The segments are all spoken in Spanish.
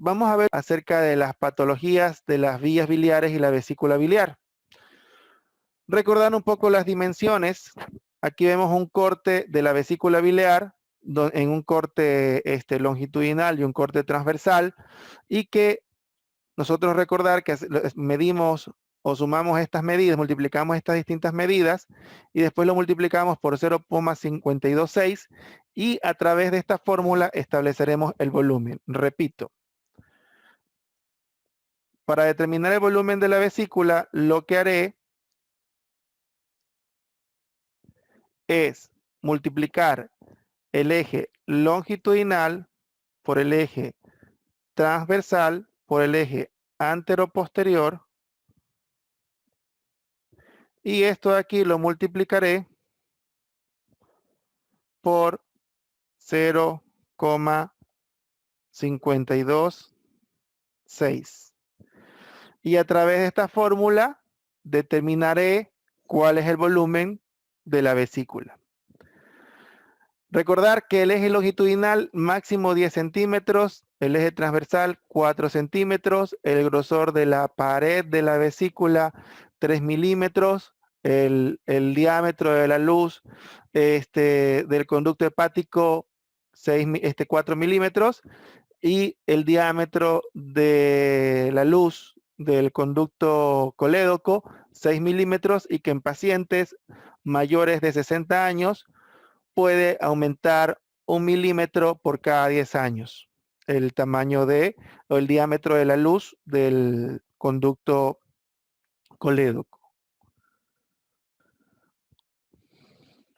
vamos a ver acerca de las patologías de las vías biliares y la vesícula biliar. Recordando un poco las dimensiones, aquí vemos un corte de la vesícula biliar, en un corte longitudinal y un corte transversal, y que nosotros recordar que medimos o sumamos estas medidas, multiplicamos estas distintas medidas y después lo multiplicamos por 0,526 y a través de esta fórmula estableceremos el volumen. Repito, para determinar el volumen de la vesícula, lo que haré es multiplicar el eje longitudinal por el eje transversal por el eje anteroposterior y esto de aquí lo multiplicaré por 0,526 y a través de esta fórmula determinaré cuál es el volumen de la vesícula. Recordar que el eje longitudinal máximo 10 centímetros, el eje transversal 4 centímetros, el grosor de la pared de la vesícula 3 milímetros, el diámetro de la luz del conducto hepático 4 milímetros y el diámetro de la luz del conducto colédoco 6 milímetros y que en pacientes mayores de 60 años puede aumentar 1 milímetro por cada 10 años, el tamaño o el diámetro de la luz del conducto colédoco.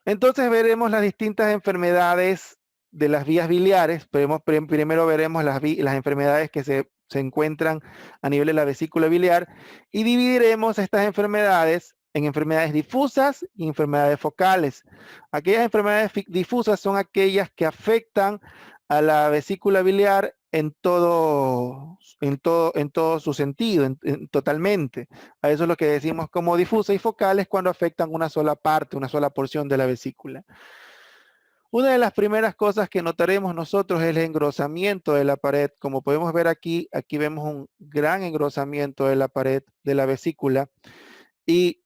Entonces veremos las distintas enfermedades de las vías biliares. Primero veremos las enfermedades que se encuentran a nivel de la vesícula biliar y dividiremos estas enfermedades en enfermedades difusas y enfermedades focales. Aquellas enfermedades difusas son aquellas que afectan a la vesícula biliar en todo su sentido, totalmente. A eso es lo que decimos como difusa y focales cuando afectan una sola parte, una sola porción de la vesícula. Una de las primeras cosas que notaremos nosotros es el engrosamiento de la pared. Como podemos ver aquí vemos un gran engrosamiento de la pared de la vesícula. ¿Y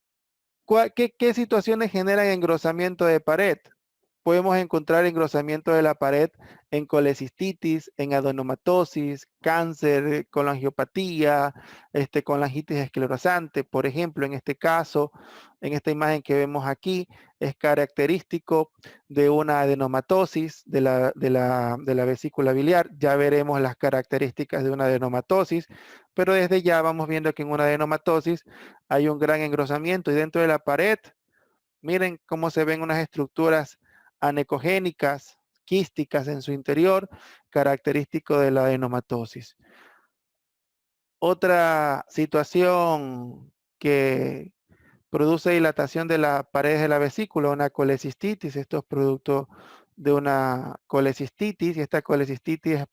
qué situaciones generan engrosamiento de pared? Podemos encontrar engrosamiento de la pared en colecistitis, en adenomatosis, cáncer, colangiopatía, colangitis esclerosante. Por ejemplo, en este caso, en esta imagen que vemos aquí, es característico de una adenomatosis de la vesícula biliar. Ya veremos las características de una adenomatosis, pero desde ya vamos viendo que en una adenomatosis hay un gran engrosamiento y dentro de la pared, miren cómo se ven unas estructuras anecogénicas, quísticas en su interior, característico de la adenomatosis. Otra situación que produce dilatación de las paredes de la vesícula, una colecistitis. Esto es producto de una colecistitis y esta colecistitis es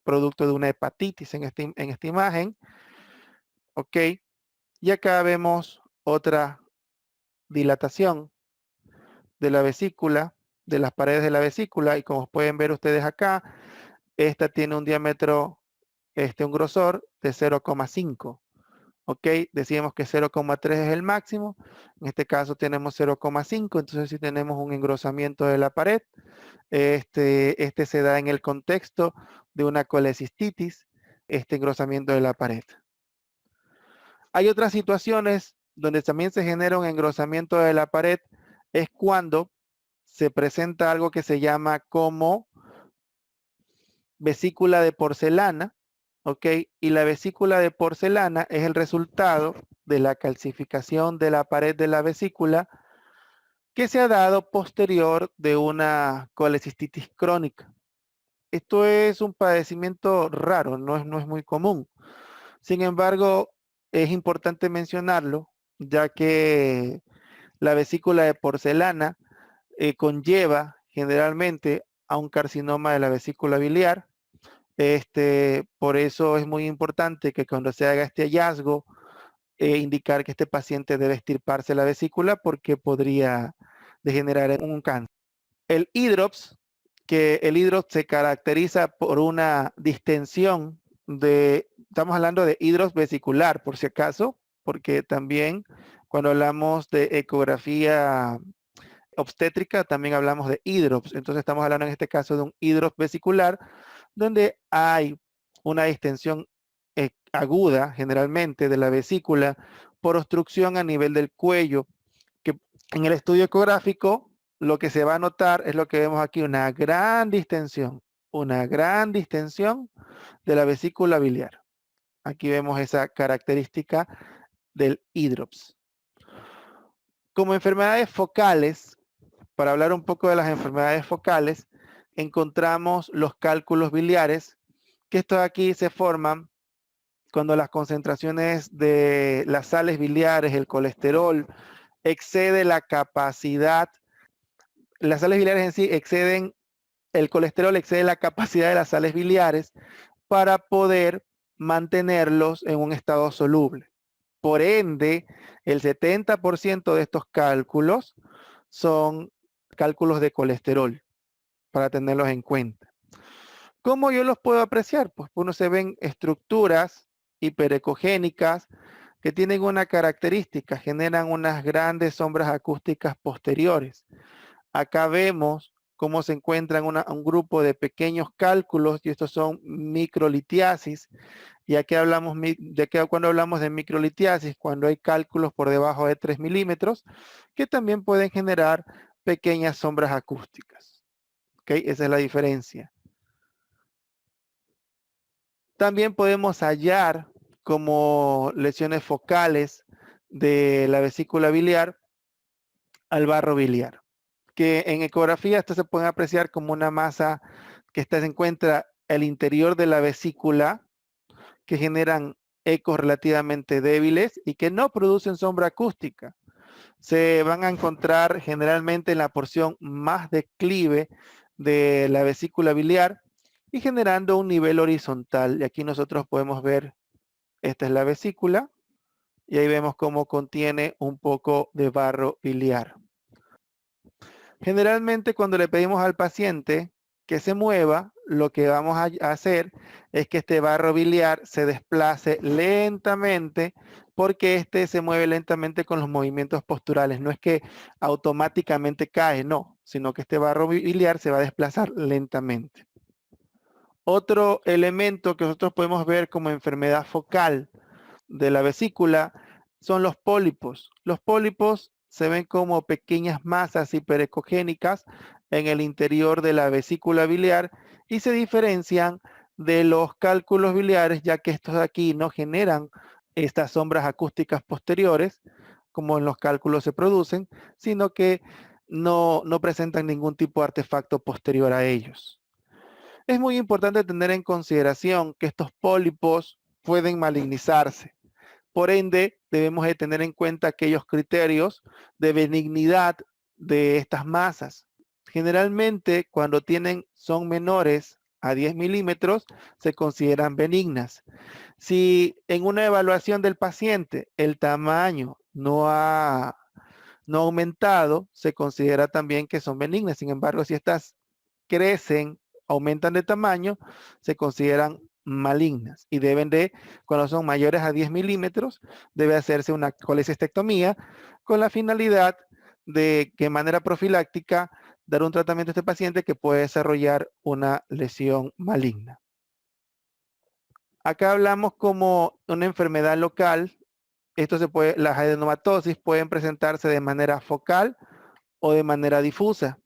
producto de una hepatitis en esta imagen. Ok, y acá vemos otra dilatación de la vesícula, de las paredes de la vesícula, y como pueden ver ustedes acá, esta tiene un diámetro, un grosor de 0,5. Ok, decíamos que 0,3 es el máximo, en este caso tenemos 0,5, entonces si tenemos un engrosamiento de la pared, este se da en el contexto de una colecistitis, este engrosamiento de la pared. Hay otras situaciones donde también se genera un engrosamiento de la pared, es cuando se presenta algo que se llama como vesícula de porcelana, ¿ok? Y la vesícula de porcelana es el resultado de la calcificación de la pared de la vesícula que se ha dado posterior de una colecistitis crónica. Esto es un padecimiento raro, no es muy común. Sin embargo, es importante mencionarlo, ya que la vesícula de porcelana conlleva generalmente a un carcinoma de la vesícula biliar. Por eso es muy importante que cuando se haga este hallazgo, indicar que este paciente debe extirparse la vesícula porque podría degenerar en un cáncer. El hidrops se caracteriza por una distensión estamos hablando de hidrops vesicular, por si acaso, porque también cuando hablamos de ecografía obstétrica, también hablamos de hidrops. Entonces estamos hablando en este caso de un hidrops vesicular, donde hay una distensión aguda, generalmente, de la vesícula por obstrucción a nivel del cuello, que en el estudio ecográfico lo que se va a notar es lo que vemos aquí, una gran distensión de la vesícula biliar. Aquí vemos esa característica del hidrops. Como enfermedades focales, para hablar un poco de las enfermedades focales, encontramos los cálculos biliares, que estos aquí se forman cuando las concentraciones de las sales biliares, el colesterol, excede la capacidad, las sales biliares en sí exceden, el colesterol excede la capacidad de las sales biliares para poder mantenerlos en un estado soluble. Por ende, el 70% de estos cálculos son cálculos de colesterol, para tenerlos en cuenta. ¿Cómo yo los puedo apreciar? Pues uno se ven estructuras hiperecogénicas que tienen una característica, generan unas grandes sombras acústicas posteriores. Acá vemos cómo se encuentran un grupo de pequeños cálculos y estos son microlitiasis. Y aquí hablamos cuando hablamos de microlitiasis, cuando hay cálculos por debajo de 3 milímetros, que también pueden generar pequeñas sombras acústicas. ¿Okay? Esa es la diferencia. También podemos hallar como lesiones focales de la vesícula biliar al barro biliar, que en ecografía esto se puede apreciar como una masa que se encuentra al interior de la vesícula, que generan ecos relativamente débiles y que no producen sombra acústica. Se van a encontrar generalmente en la porción más declive de la vesícula biliar y generando un nivel horizontal. Y aquí nosotros podemos ver, esta es la vesícula, y ahí vemos cómo contiene un poco de barro biliar. Generalmente cuando le pedimos al paciente que se mueva, lo que vamos a hacer es que este barro biliar se desplace lentamente, porque este se mueve lentamente con los movimientos posturales. No es que automáticamente cae, no, sino que este barro biliar se va a desplazar lentamente. Otro elemento que nosotros podemos ver como enfermedad focal de la vesícula son los pólipos. Los pólipos se ven como pequeñas masas hiperecogénicas en el interior de la vesícula biliar y se diferencian de los cálculos biliares, ya que estos de aquí no generan estas sombras acústicas posteriores, como en los cálculos se producen, sino que no presentan ningún tipo de artefacto posterior a ellos. Es muy importante tener en consideración que estos pólipos pueden malignizarse. Por ende, debemos de tener en cuenta aquellos criterios de benignidad de estas masas. Generalmente, cuando son menores a 10 milímetros, se consideran benignas. Si en una evaluación del paciente el tamaño no ha aumentado, se considera también que son benignas. Sin embargo, si estas crecen, aumentan de tamaño, se consideran malignas y cuando son mayores a 10 milímetros, debe hacerse una colecistectomía con la finalidad de que de manera profiláctica dar un tratamiento a este paciente que puede desarrollar una lesión maligna. Acá hablamos como una enfermedad local. Las adenomatosis pueden presentarse de manera focal o de manera difusa.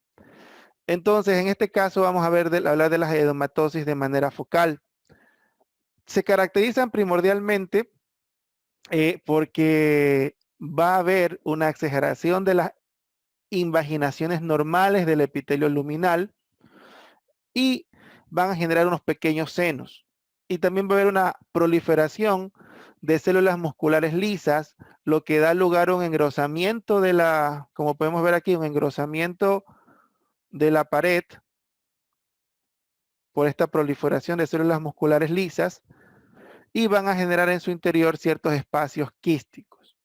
Entonces, en este caso vamos a hablar de las adenomatosis de manera focal. Se caracterizan primordialmente porque va a haber una exageración de las invaginaciones normales del epitelio luminal y van a generar unos pequeños senos. Y también va a haber una proliferación de células musculares lisas, lo que da lugar a un engrosamiento como podemos ver aquí, un engrosamiento de la pared por esta proliferación de células musculares lisas, y van a generar en su interior ciertos espacios quísticos.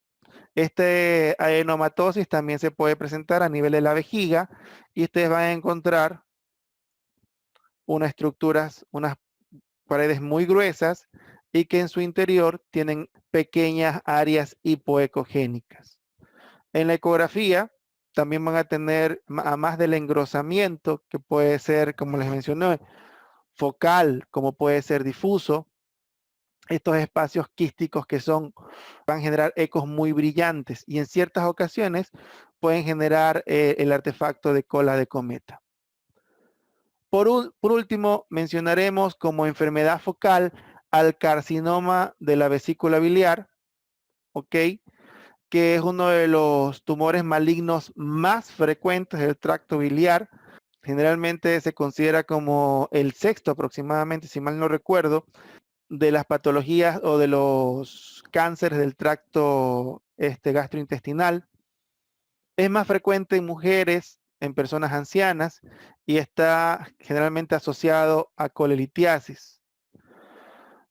Este adenomatosis también se puede presentar a nivel de la vejiga y ustedes van a encontrar unas paredes muy gruesas y que en su interior tienen pequeñas áreas hipoecogénicas. En la ecografía también van a tener, a más del engrosamiento, que puede ser, como les mencioné, focal, como puede ser difuso, estos espacios quísticos van a generar ecos muy brillantes y en ciertas ocasiones pueden generar el artefacto de cola de cometa. Por último, mencionaremos como enfermedad focal al carcinoma de la vesícula biliar, ¿ok? Que es uno de los tumores malignos más frecuentes del tracto biliar. Generalmente se considera como el sexto aproximadamente, si mal no recuerdo, de las patologías o de los cánceres del tracto gastrointestinal. Es más frecuente en mujeres, en personas ancianas y está generalmente asociado a colelitiasis.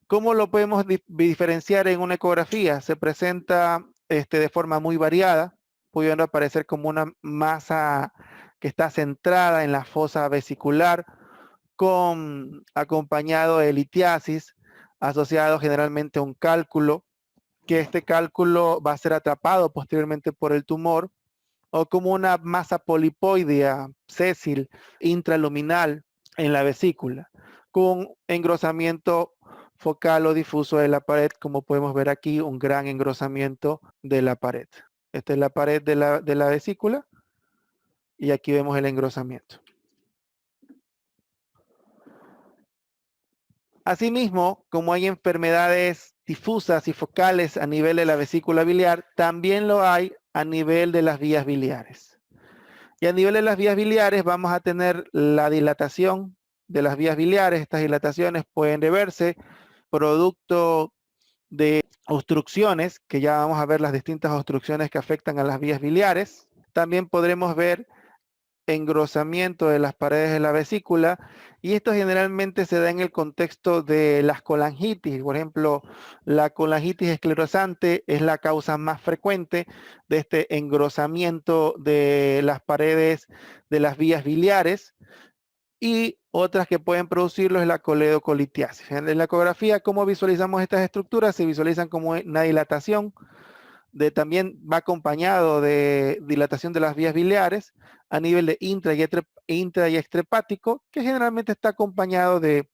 ¿Cómo lo podemos diferenciar en una ecografía? Se presenta de forma muy variada, pudiendo aparecer como una masa que está centrada en la fosa vesicular, acompañado de litiasis, asociado generalmente a un cálculo, que este cálculo va a ser atrapado posteriormente por el tumor, o como una masa polipoidea, sésil, intraluminal en la vesícula, con engrosamiento focal o difuso de la pared, como podemos ver aquí, un gran engrosamiento de la pared. Esta es la pared de la vesícula y aquí vemos el engrosamiento. Asimismo, como hay enfermedades difusas y focales a nivel de la vesícula biliar, también lo hay a nivel de las vías biliares. Y a nivel de las vías biliares vamos a tener la dilatación de las vías biliares. Estas dilataciones pueden deberse producto de obstrucciones, que ya vamos a ver las distintas obstrucciones que afectan a las vías biliares. También podremos ver engrosamiento de las paredes de la vesícula y esto generalmente se da en el contexto de las colangitis. Por ejemplo, la colangitis esclerosante es la causa más frecuente de este engrosamiento de las paredes de las vías biliares y otras que pueden producirlo es la coledocolitiasis. En la ecografía, ¿cómo visualizamos estas estructuras? Se visualizan como una dilatación también va acompañado de dilatación de las vías biliares a nivel de intra y extrahepático, que generalmente está acompañado de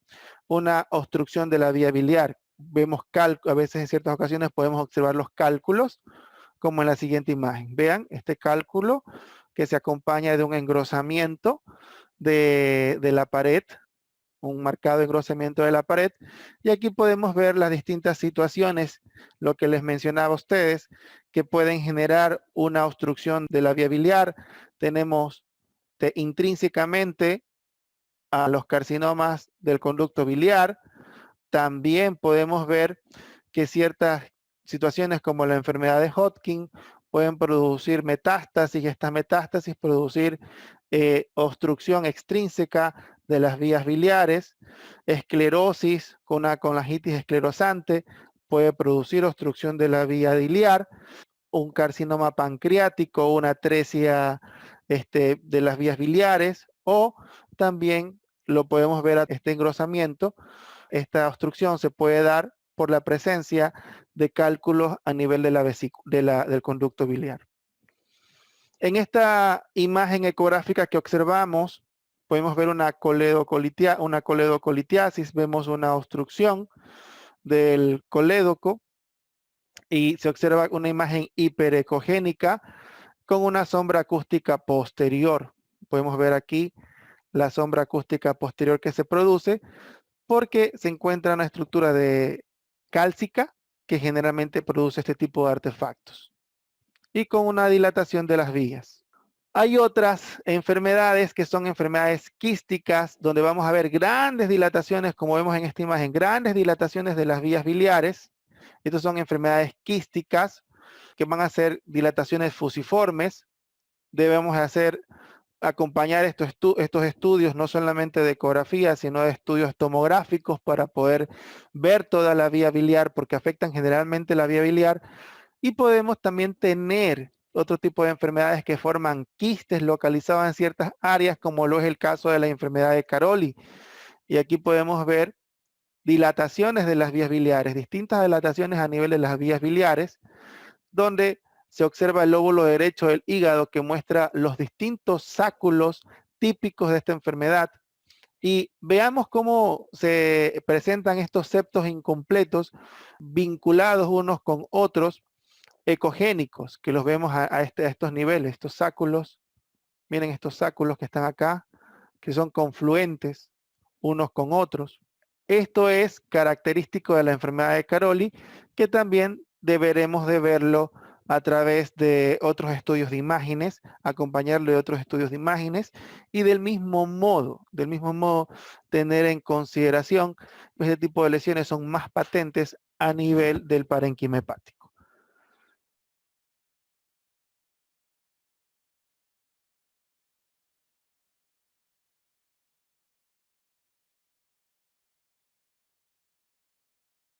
una obstrucción de la vía biliar. Vemos a veces en ciertas ocasiones podemos observar los cálculos, como en la siguiente imagen. Vean este cálculo que se acompaña de un engrosamiento de la pared, un marcado engrosamiento de la pared. Y aquí podemos ver las distintas situaciones, lo que les mencionaba a ustedes, que pueden generar una obstrucción de la vía biliar. Tenemos intrínsecamente a los carcinomas del conducto biliar. También podemos ver que ciertas situaciones como la enfermedad de Hodgkin pueden producir metástasis y estas metástasis producir obstrucción extrínseca de las vías biliares, esclerosis con una colangitis esclerosante puede producir obstrucción de la vía biliar, un carcinoma pancreático, una atresia de las vías biliares o también lo podemos ver a este engrosamiento. Esta obstrucción se puede dar por la presencia de cálculos a nivel de la del conducto biliar. En esta imagen ecográfica que observamos, podemos ver una coledocolitiasis, vemos una obstrucción del colédoco y se observa una imagen hiperecogénica con una sombra acústica posterior. Podemos ver aquí la sombra acústica posterior que se produce porque se encuentra una estructura cálcica que generalmente produce este tipo de artefactos y con una dilatación de las vías. Hay otras enfermedades que son enfermedades quísticas donde vamos a ver grandes dilataciones, como vemos en esta imagen, grandes dilataciones de las vías biliares. Estas son enfermedades quísticas que van a ser dilataciones fusiformes. Debemos acompañar estos estudios no solamente de ecografía, sino de estudios tomográficos para poder ver toda la vía biliar porque afectan generalmente la vía biliar y podemos también tener otro tipo de enfermedades que forman quistes localizados en ciertas áreas como lo es el caso de la enfermedad de Caroli y aquí podemos ver dilataciones de las vías biliares, distintas dilataciones a nivel de las vías biliares, donde se observa el lóbulo derecho del hígado que muestra los distintos sáculos típicos de esta enfermedad. Y veamos cómo se presentan estos septos incompletos vinculados unos con otros ecogénicos, que los vemos a estos niveles, estos sáculos. Miren estos sáculos que están acá, que son confluentes unos con otros. Esto es característico de la enfermedad de Caroli, que también deberemos de verlo a través de otros estudios de imágenes, acompañarlo de otros estudios de imágenes, y del mismo modo, tener en consideración que este tipo de lesiones son más patentes a nivel del parénquima hepático.